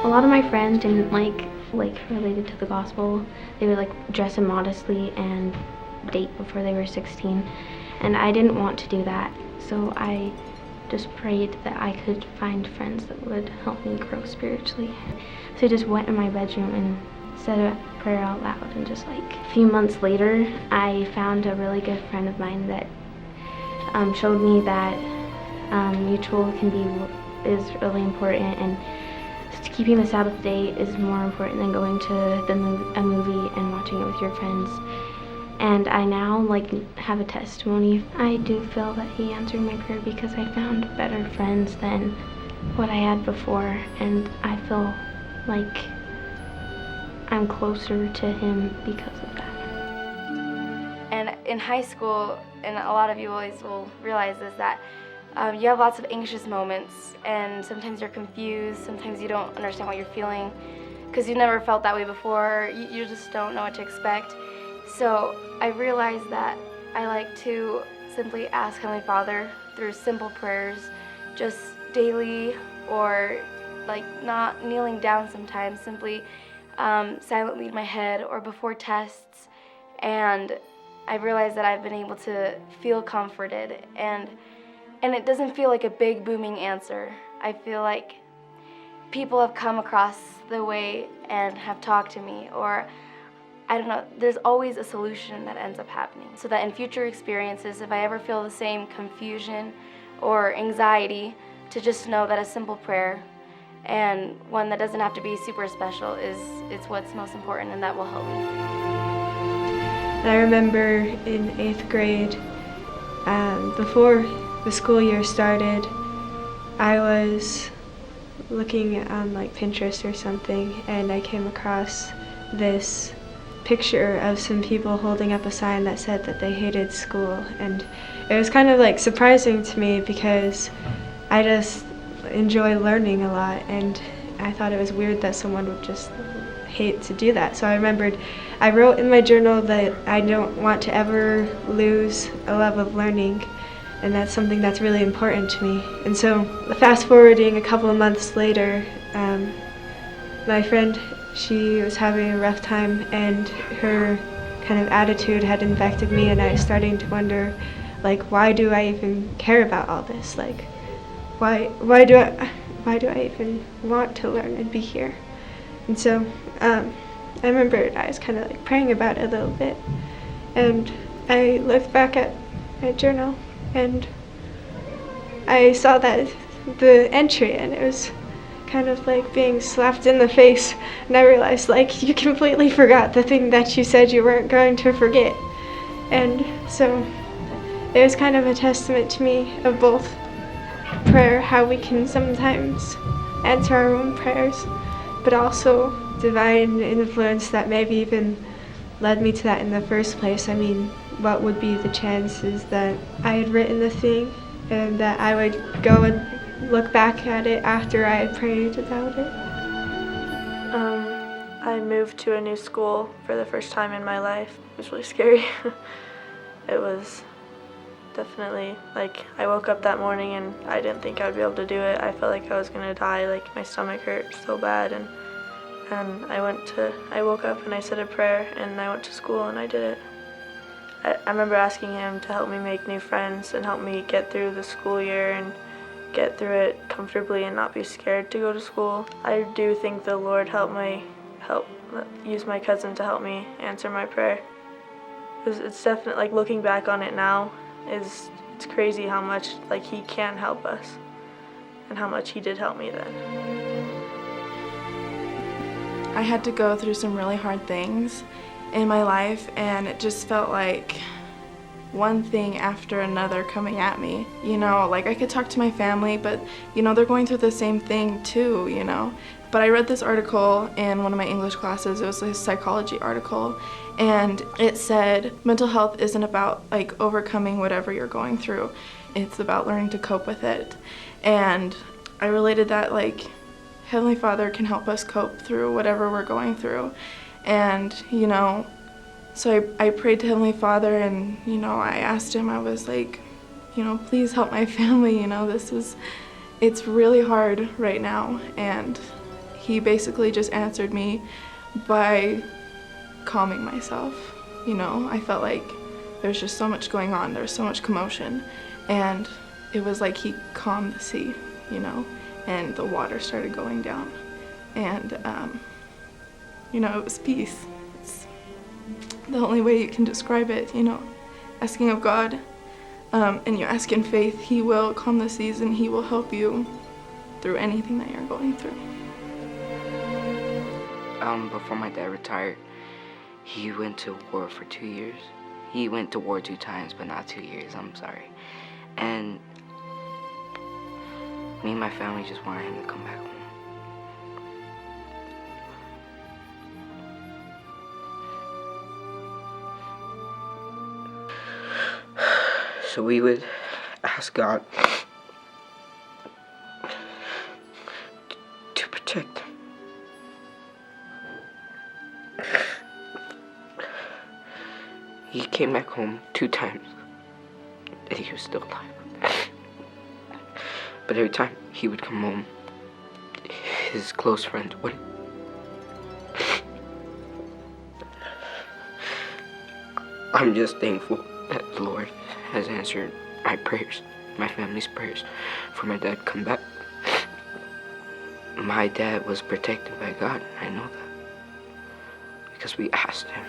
A lot of my friends didn't like related to the gospel. They would dress immodestly and date before they were 16, and I didn't want to do that. So I just prayed that I could find friends that would help me grow spiritually. So I just went in my bedroom and said a prayer out loud, and just a few months later, I found a really good friend of mine that showed me that mutual is really important, and keeping the Sabbath day is more important than going to a movie and watching it with your friends. And I now have a testimony. I do feel that he answered my prayer because I found better friends than what I had before, and I feel like I'm closer to him because of that. And in high school, and a lot of you always will realize this, that you have lots of anxious moments, and sometimes you're confused, sometimes you don't understand what you're feeling because you've never felt that way before. You just don't know what to expect. So I realized that I like to simply ask Heavenly Father through simple prayers, just daily, or not kneeling down sometimes, simply silently in my head or before tests. And I realized that I've been able to feel comforted, and it doesn't feel like a big booming answer. I feel like people have come across the way and have talked to me, or I don't know, there's always a solution that ends up happening. So that in future experiences, if I ever feel the same confusion or anxiety, to just know that a simple prayer, and one that doesn't have to be super special, it's what's most important, and that will help me. I remember in 8th grade, before the school year started, I was looking on Pinterest or something, and I came across this picture of some people holding up a sign that said that they hated school, and it was kind of surprising to me because I just enjoy learning a lot, and I thought it was weird that someone would just hate to do that. So I wrote in my journal that I don't want to ever lose a love of learning, and that's something that's really important to me. And so fast forwarding a couple of months later, my friend, she was having a rough time, and her kind of attitude had infected me, and I was starting to wonder, why do I even care about all this? Why do I even want to learn and be here? And so I remember I was kind of praying about it a little bit, and I looked back at my journal, and I saw that the entry, and it was kind of being slapped in the face, and I realized you completely forgot the thing that you said you weren't going to forget. And so it was kind of a testament to me of both prayer, how we can sometimes answer our own prayers, but also divine influence that maybe even led me to that in the first place. I mean, what would be the chances that I had written the thing and that I would go and look back at it after I had prayed about it? I moved to a new school for the first time in my life. It was really scary. It was definitely, I woke up that morning and I didn't think I would be able to do it. I felt like I was gonna die, my stomach hurt so bad, and I woke up and I said a prayer, and I went to school and I did it. I remember asking him to help me make new friends and help me get through the school year and get through it comfortably and not be scared to go to school. I do think the Lord use my cousin to help me answer my prayer. It's definitely, looking back on it now, it's crazy how much he can help us and how much he did help me then. I had to go through some really hard things in my life, and it just felt like one thing after another coming at me. I could talk to my family, but they're going through the same thing too, But I read this article in one of my English classes. It was a psychology article, and it said mental health isn't about overcoming whatever you're going through. It's about learning to cope with it. And I related that Heavenly Father can help us cope through whatever we're going through. And so I prayed to Heavenly Father, and I asked him, I was please help my family. It's really hard right now. And he basically just answered me by calming myself. You know, I felt like there's just so much going on, there was so much commotion, and it was like he calmed the sea, you know, and the water started going down, and you know, it was peace. It's the only way you can describe it, you know, asking of God, and you ask in faith, he will calm the seas and he will help you through anything that you're going through. Before my dad retired, he went to war for 2 years. He went to war 2 times, but not 2 years, I'm sorry. And me and my family just wanted him to come back home. So we would ask God to protect him. He came back home 2 times, and he was still alive. But every time he would come home, his close friends wouldn't. I'm just thankful that the Lord has answered my prayers, my family's prayers, for my dad to come back. My dad was protected by God, I know that, because we asked him.